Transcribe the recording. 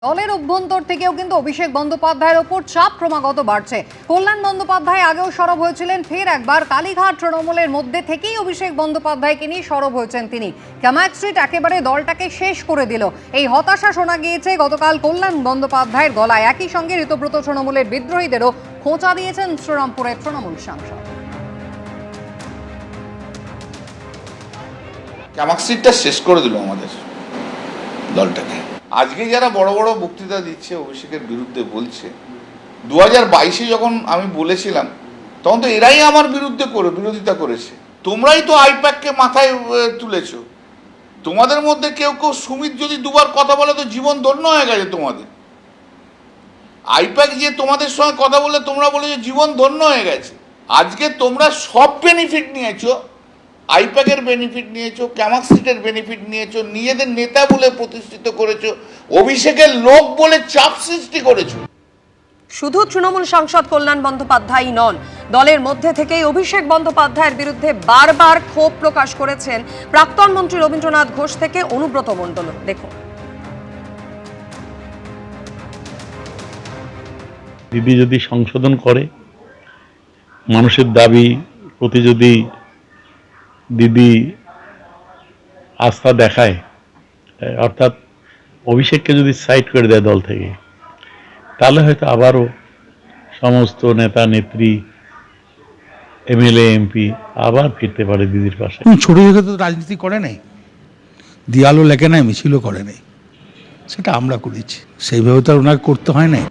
দলের অভ্যন্তর থেকেও কিন্তু অভিষেক বন্দ্যোপাধ্যায়ের ওপর চাপ ক্রমাগত বাড়ছে। কল্যাণ বন্দ্যোপাধ্যায় আগেও সরব হয়েছিলেন, ফের একবার কালীঘাট তৃণমূলের মধ্যে থেকেই অভিষেক বন্দ্যোপাধ্যায়কে নিয়ে সরব হয়েছেন তিনি। ক্যামাক স্ট্রিট একেবারে দলটাকে শেষ করে দিল, এই হতাশা শোনা গিয়েছে গতকাল কল্যাণ বন্দ্যোপাধ্যায়ের গলায়। একই সঙ্গে ঋতব্রত তৃণমূলের বিদ্রোহীদেরও খোঁচা দিয়েছেন শ্রীরামপুরের তৃণমূল সাংসদ। ক্যামাক স্ট্রিটটা শেষ করে দিল আমাদের দলটাকে। আজকে যারা বড় বড় বক্তৃতা দিচ্ছে অভিষেকের বিরুদ্ধে বলছে, 2022-এ যখন আমি বলেছিলাম তখন তো এরাই আমার বিরোধিতা করেছে। তোমরাই তো আইপ্যাককে মাথায় তুলেছো। তোমাদের মধ্যে কেউ কেউ সুমিত যদি দুবার কথা বলে তো জীবন ধন্য হয়ে গেছে তোমাদের। আইপ্যাক যে তোমাদের সঙ্গে কথা বলে তোমরা বলে যে জীবন ধন্য হয়ে গেছে। আজকে তোমরা সব বেনিফিট নিয়েছো, আইপ্যাকের বেনিফিট নিয়েছো, ক্যামাক স্ট্রিটের বেনিফিট নিয়েছো, নিজেদের নেতা বলে প্রতিষ্ঠিত করেছো, অভিষেকের লোক বলে চাপ সৃষ্টি করেছো। শুধু তৃণমূল সাংসদ কল্যাণ বন্দ্যোপাধ্যায় নন, দলের মধ্যে থেকেই অভিষেক বন্দ্যোপাধ্যায়ের বিরুদ্ধে বারবার ক্ষোভ প্রকাশ করেছেন প্রাক্তন মন্ত্রী রবীন্দ্রনাথ ঘোষ থেকে অনুব্রত মণ্ডল। দেখুন, দিদি যদি সংশোধন করে, মানুষের দাবি প্রতি যদি দিদি আস্থা দেখায়, অর্থাৎ অভিষেককে যদি সাইড করে দেয় দল থেকে, তাহলে হয়তো আবারও সমস্ত নেতা নেত্রী, এমএলএ এমপি আবার ফিরতে পারে দিদির পাশে। ছোট থেকে তো রাজনীতি করে নাই, দেয়ালও লেখে নাই, মিছিলও করে নাই, সেটা আমরা করেছি। সেইভাবে তো আর ওনাকে করতে হয় নাই।